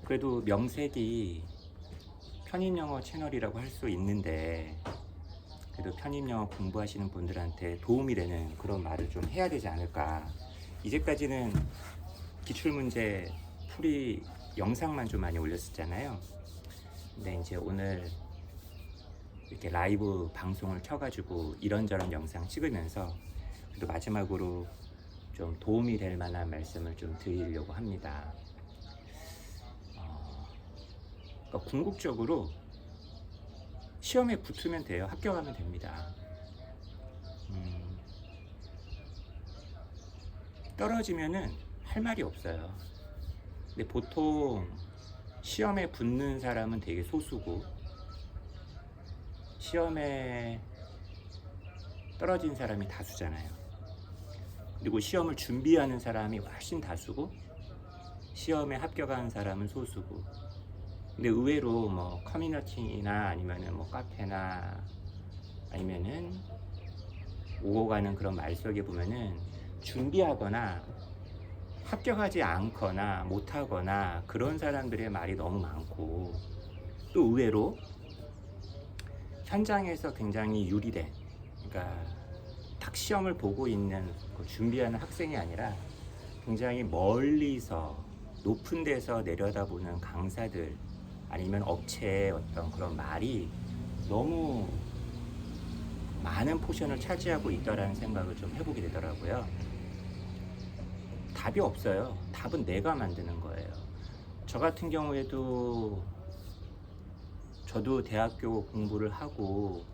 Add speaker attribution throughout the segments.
Speaker 1: 그래도 명색이 편입영어 채널이라고 할 수 있는데, 그래도 편입영어 공부하시는 분들한테 도움이 되는 그런 말을 좀 해야 되지 않을까. 이제까지는 기출문제 풀이 영상만 좀 많이 올렸었잖아요. 근데 이제 오늘 이렇게 라이브 방송을 켜가지고 이런저런 영상 찍으면서 그래도 마지막으로 좀 도움이 될 만한 말씀을 좀 드리려고 합니다. 그러니까 궁극적으로 시험에 붙으면 돼요. 합격하면 됩니다. 떨어지면은 할 말이 없어요. 근데 보통 시험에 붙는 사람은 되게 소수고, 시험에 떨어진 사람이 다수잖아요. 그리고 시험을 준비하는 사람이 훨씬 다수고, 시험에 합격한 사람은 소수고. 근데 의외로 뭐 커뮤니티나 아니면은 뭐 카페나 아니면은 오고 가는 그런 말 속에 보면은 준비하거나 합격하지 않거나 못하거나 그런 사람들의 말이 너무 많고, 또 의외로 현장에서 굉장히 유리된, 그러니까 딱 시험을 보고 있는 준비하는 학생이 아니라 굉장히 멀리서 높은 데서 내려다보는 강사들 아니면 업체의 어떤 그런 말이 너무 많은 포션을 차지하고 있다라는 생각을 좀 해보게 되더라고요. 답이 없어요. 답은 내가 만드는 거예요. 저 같은 경우에도 저도 대학교 공부를 하고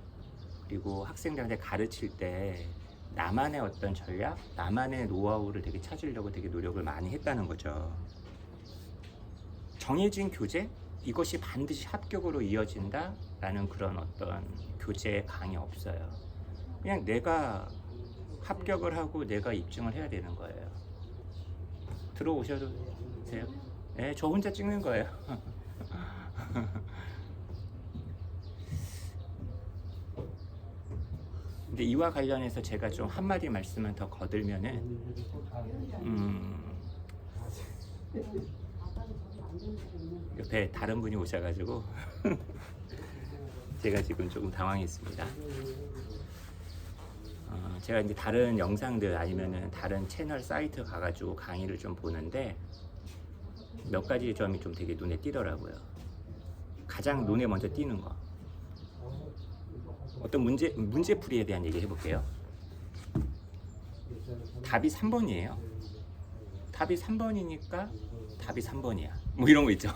Speaker 1: 그리고 학생들한테 가르칠 때 나만의 어떤 전략, 나만의 노하우를 되게 찾으려고 되게 노력을 많이 했다는 거죠. 정해진 교재? 이것이 반드시 합격으로 이어진다? 라는 그런 어떤 교재 강의 없어요. 그냥 내가 합격을 하고 내가 입증을 해야 되는 거예요. 들어오셔도 되세요? 네, 저 혼자 찍는 거예요. 근데 이와 관련해서 제가 좀 한마디 말씀을 더 거들면은, 옆에 다른 분이 오셔가지고 제가 지금 조금 당황했습니다. 제가 이제 다른 영상들 아니면은 다른 채널 사이트 가가지고 강의를 좀 보는데 몇 가지 점이 좀 되게 눈에 띄더라고요. 가장 눈에 먼저 띄는 거, 어떤 문제풀이에 대한 얘기 해볼게요. 답이 3번이에요. 답이 3번이니까 답이 3번이야. 뭐 이런 거 있죠.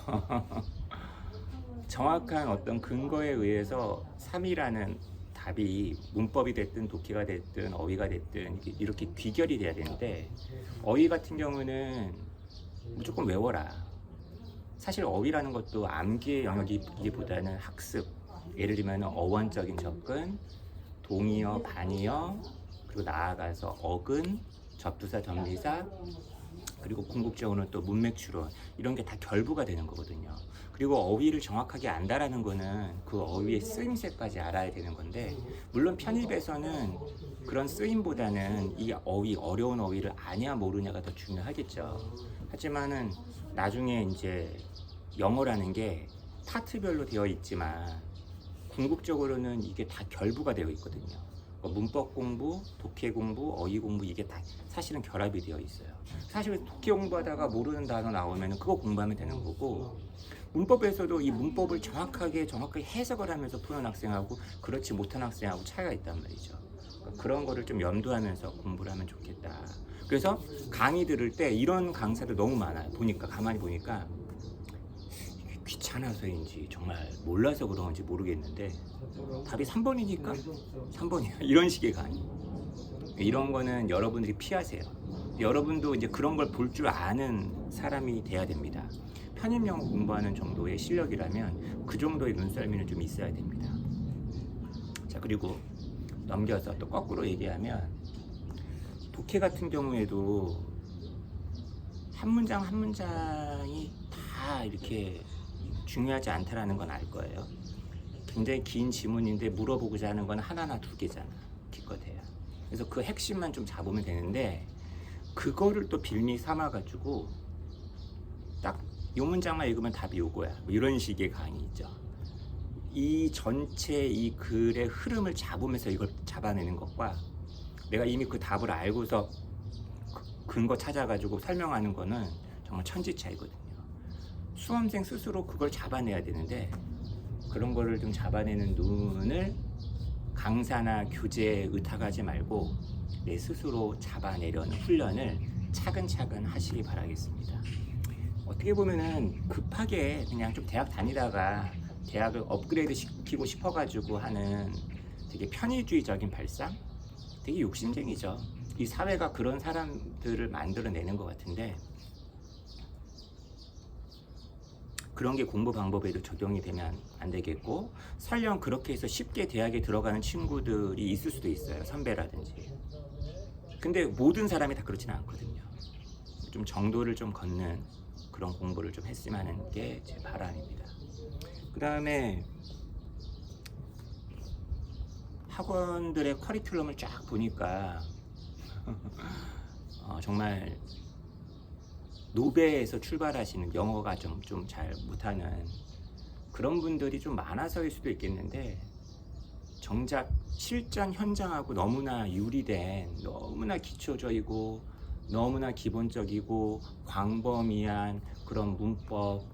Speaker 1: 정확한 어떤 근거에 의해서 3이라는 답이 문법이 됐든 독해가 됐든 어휘가 됐든 이렇게 귀결이 돼야 되는데, 어휘 같은 경우는 무조건 외워라. 사실 어휘라는 것도 암기의 영역이기보다는 학습, 예를 들면 어원적인 접근, 동의어, 반의어, 그리고 나아가서 어근, 접두사, 접미사, 그리고 궁극적으로는 또 문맥 추론, 이런 게 다 결부가 되는 거거든요. 그리고 어휘를 정확하게 안다라는 거는 그 어휘의 쓰임새까지 알아야 되는 건데, 물론 편입에서는 그런 쓰임보다는 이 어휘, 어려운 어휘를 아냐 모르냐가 더 중요하겠죠. 하지만은 나중에 이제 영어라는 게 파트별로 되어 있지만 궁극적으로는 이게 다 결부가 되어 있거든요. 문법 공부, 독해 공부, 어휘 공부, 이게 다 사실은 결합이 되어 있어요. 사실 독해 공부하다가 모르는 단어 나오면 그거 공부하면 되는 거고, 문법에서도 이 문법을 정확하게 해석을 하면서 푸는 학생하고 그렇지 못한 학생하고 차이가 있단 말이죠. 그러니까 그런 거를 좀 염두하면서 공부를 하면 좋겠다. 그래서 강의 들을 때 이런 강사들 너무 많아요. 가만히 보니까 귀찮아서인지 정말 몰라서 그런지 모르겠는데 답이 3번이니까 3번이야. 이런 식의 강의. 이런 거는 여러분들이 피하세요. 여러분도 이제 그런 걸 볼 줄 아는 사람이 돼야 됩니다. 편입영어 공부하는 정도의 실력이라면 그 정도의 눈썰미는 좀 있어야 됩니다. 자, 그리고 넘겨서 또 거꾸로 얘기하면, 독해 같은 경우에도 한 문장 한 문장이 다 이렇게 중요하지 않다라는 건 알 거예요. 굉장히 긴 지문인데 물어보고자 하는 건 하나나 두 개잖아, 기껏해야. 그래서 그 핵심만 좀 잡으면 되는데, 그거를 또 빌미 삼아가지고 딱 이 문장만 읽으면 답이 요거야. 뭐 이런 식의 강의 있죠. 이 전체 이 글의 흐름을 잡으면서 이걸 잡아내는 것과 내가 이미 그 답을 알고서 근거 찾아가지고 설명하는 거는 정말 천지 차이거든요. 수험생 스스로 그걸 잡아내야 되는데 그런 거를 좀 잡아내는 눈을 강사나 교재에 의탁하지 말고 내 스스로 잡아내려는 훈련을 차근차근 하시기 바라겠습니다. 어떻게 보면은 급하게 그냥 좀 대학 다니다가 대학을 업그레이드 시키고 싶어가지고 하는 되게 편의주의적인 발상? 되게 욕심쟁이죠. 이 사회가 그런 사람들을 만들어내는 것 같은데 그런 게 공부 방법에도 적용이 되면 안 되겠고 설령 그렇게 해서 쉽게 대학에 들어가는 친구들이 있을 수도 있어요. 선배라든지. 근데 모든 사람이 다 그렇지는 않거든요. 좀 정도를 좀 걷는 그런 공부를 좀 했으면 하는 게 제 바람입니다. 그 다음에 학원들의 커리큘럼을 쫙 보니까 정말 노베에서 출발하시는 영어가 좀 잘 못하는 그런 분들이 좀 많아서일 수도 있겠는데 정작 실전 현장하고 너무나 유리된 너무나 기초적이고 너무나 기본적이고 광범위한 그런 문법,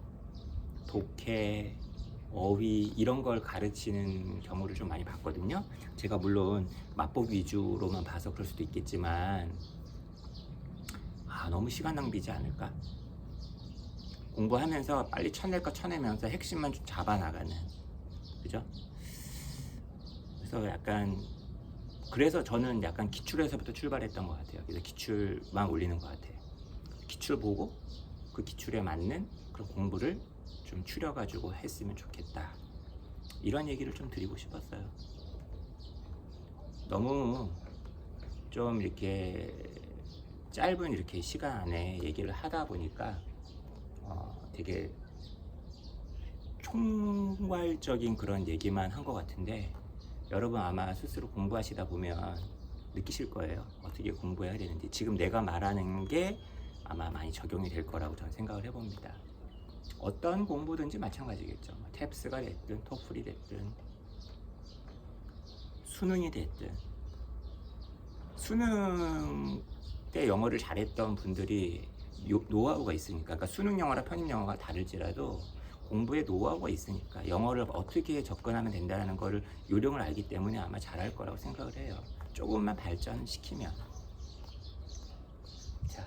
Speaker 1: 독해, 어휘 이런 걸 가르치는 경우를 좀 많이 봤거든요. 제가 물론 맛보기 위주로만 봐서 그럴 수도 있겠지만 너무 시간 낭비지 않을까? 공부하면서 빨리 쳐낼 거 쳐내면서 핵심만 좀 잡아나가는, 그죠? 그래서 저는 약간 기출에서부터 출발했던 것 같아요. 그래서 기출만 올리는 것 같아요. 기출 보고 그 기출에 맞는 그런 공부를 좀 추려가지고 했으면 좋겠다. 이런 얘기를 좀 드리고 싶었어요. 너무 좀 이렇게 짧은 이렇게 시간 안에 얘기를 하다 보니까 되게 총괄적인 그런 얘기만 한 것 같은데 여러분 아마 스스로 공부하시다 보면 느끼실 거예요. 어떻게 공부해야 되는지. 지금 내가 말하는 게 아마 많이 적용이 될 거라고 저는 생각을 해봅니다. 어떤 공부든지 마찬가지겠죠. 탭스가 됐든 토플이 됐든 수능이 됐든 수능 때 영어를 잘했던 분들이 노하우가 있으니까, 그러니까 수능 영어랑 편입 영어가 다를지라도 공부에 노하우가 있으니까 영어를 어떻게 접근하면 된다는 거를 요령을 알기 때문에 아마 잘할 거라고 생각을 해요. 조금만 발전시키면. 자,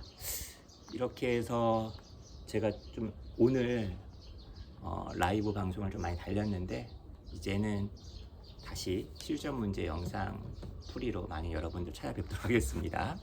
Speaker 1: 이렇게 해서 제가 좀 오늘 라이브 방송을 좀 많이 달렸는데 이제는 다시 실전 문제 영상 풀이로 많이 여러분들 찾아뵙도록 하겠습니다.